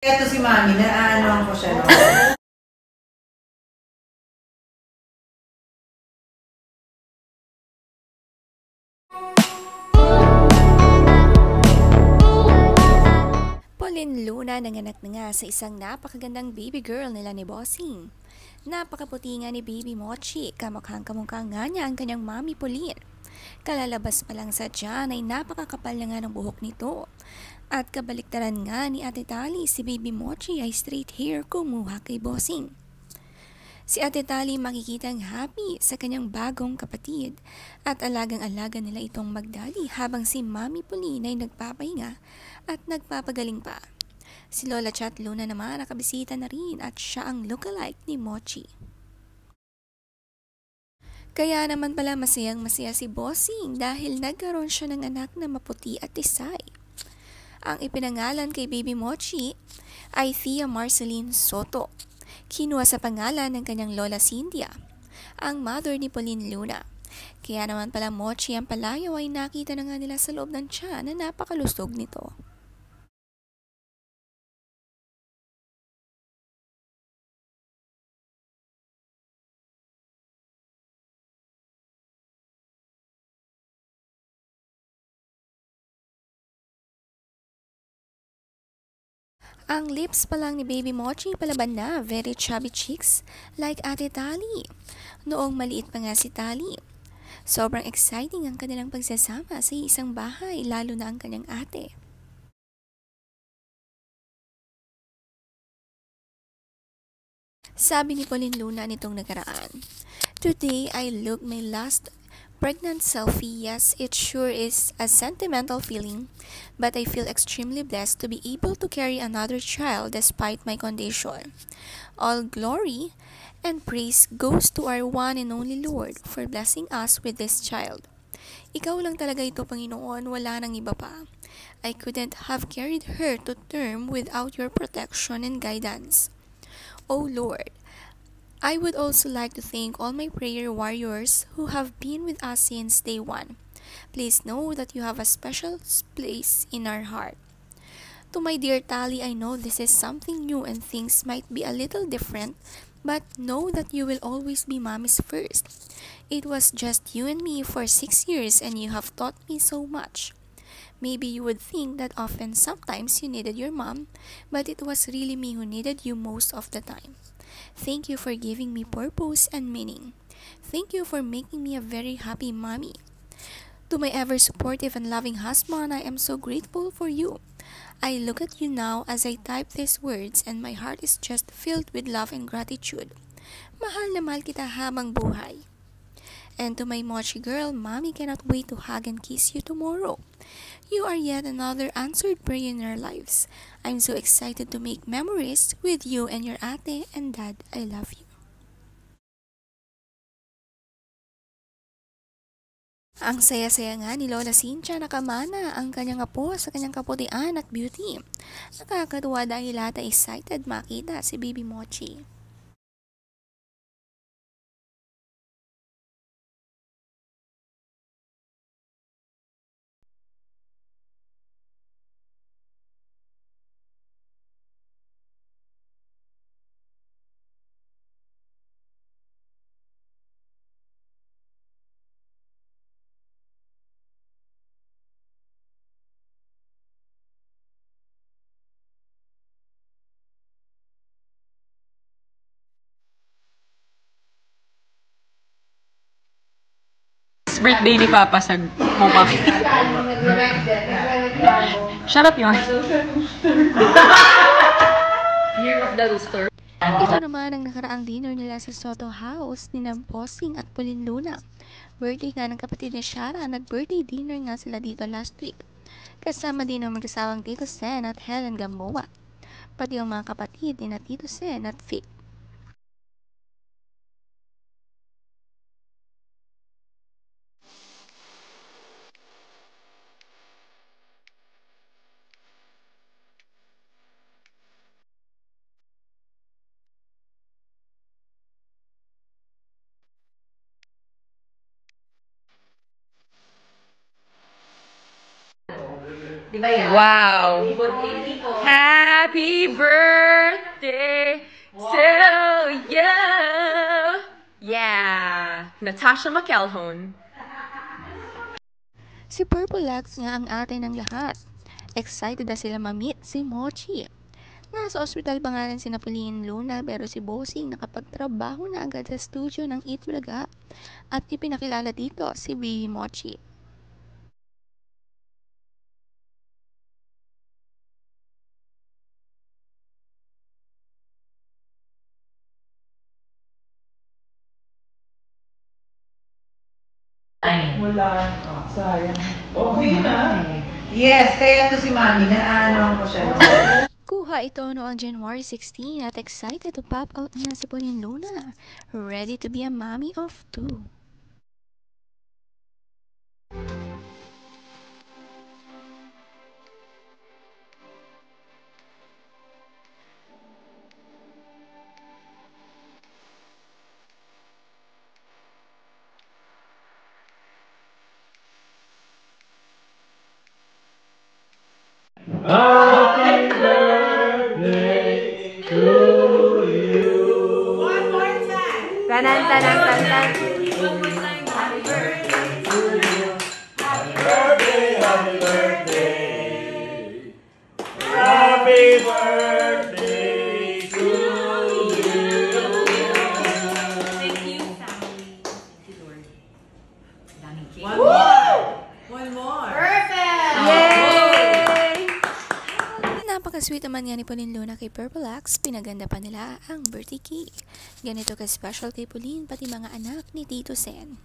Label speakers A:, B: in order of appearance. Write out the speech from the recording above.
A: Ito si Mami, naaanoan ko siya, no?
B: Pauline Luna nanganak na nga sa isang napakagandang baby girl nila ni Bossing. Napakaputi nga ni Baby Mochi, kamukhang kamukha nga niya ang kanyang mami Pauline. Kalalabas pa lang sa tiyan ay napakakapal na nga ng buhok nito. At kabaliktaran nga ni Ate Tali, si Baby Mochi ay straight hair kumuha kay Bossing. Si Ate Tali makikitang happy sa kanyang bagong kapatid at alagang-alaga nila itong magdali habang si Mami Pauline ay nagpapahinga at nagpapagaling pa. Si Lola Chat Luna naman nakabisita na rin at siya ang lookalike ni Mochi. Kaya naman pala masayang-masaya si Bossing dahil nagkaroon siya ng anak na maputi at tisay. Ang ipinangalan kay Baby Mochi ay Thea Marceline Soto. Kinuha sa pangalan ng kanyang lola Cynthia, ang mother ni Pauline Luna. Kaya naman pala Mochi ang palayaw ay nakita na nga nila sa loob ng tiyan na napakalusog nito. Ang lips pa lang ni Baby Mochi palaban na, very chubby cheeks, like Ate Tali. Noong maliit pa nga si Tali. Sobrang exciting ang kanilang pagsasama sa isang bahay, lalo na ang kanyang ate. Sabi ni Pauline Luna nitong nakaraan, "Today I look my last pregnant selfie. Yes, it sure is a sentimental feeling, but I feel extremely blessed to be able to carry another child despite my condition. All glory and praise goes to our one and only Lord for blessing us with this child. Ikaw lang talaga ito, Panginoon, wala nang iba pa. I couldn't have carried her to term without your protection and guidance. Oh Lord, I would also like to thank all my prayer warriors who have been with us since day one. Please know that you have a special place in our heart. To my dear Tali, I know this is something new and things might be a little different, but know that you will always be Mommy's first. It was just you and me for 6 years and you have taught me so much. Maybe you would think that often sometimes you needed your mom, but it was really me who needed you most of the time. Thank you for giving me purpose and meaning. Thank you for making me a very happy mommy. To my ever supportive and loving husband, I am so grateful for you. I look at you now as I type these words and my heart is just filled with love and gratitude. Mahal na mahal kita habang buhay. And to my Mochi girl, Mommy cannot wait to hug and kiss you tomorrow. You are yet another answered prayer in our lives. I'm so excited to make memories with you and your ate and dad. I love you." Ang saya-saya nga ni Lola Cynthia nakamana ang kanyang apo sa kanyang kaputian at beauty. Nakakatuwa dahil lahat ay excited makita si Baby Mochi.
C: Birthday ni Papa sa mukha. Sarap yun. Year of the Rooster.
B: Ito naman ang nakaraang dinner nila sa Soto House ni Bossing at Pauline Luna. Birthday nga ng kapatid ni Shara, nag-birthday dinner nga sila dito last week. Kasama din ang mag-asawang Tito Sen at Helen Gamboa. Pati ang mga kapatid ni na Tito Sen at Vic.
A: Di ba yan?
C: Wow! Happy birthday to you! Yeah! Natasha McElhone.
B: Si Purple X nga ang ate ng lahat. Excited na sila ma-meet si Mochi. Nasa ospital pa nga rin si Pauline Luna pero si Bossing nakapagtrabaho na agad sa studio ng Eat Bulaga at ipinakilala dito si Baby Mochi.
A: Yes, kaya to si Mami, naanuhan ko siya.
B: Kuha ito noong January 16 at excited to pop out na si Pauline Luna. Ready to be a mommy of two.
C: Tanan, tanan, tanan.
D: Happy birthday to you.
E: Thank you, family. Thank you, Lord. Daming cake.
A: One more.
B: Napaka-sweet naman nga ni Pauline Luna kay Purple X, pinaganda pa nila ang birthday cake. Ganito ka-special kay Pauline pati mga anak ni Tito Sen.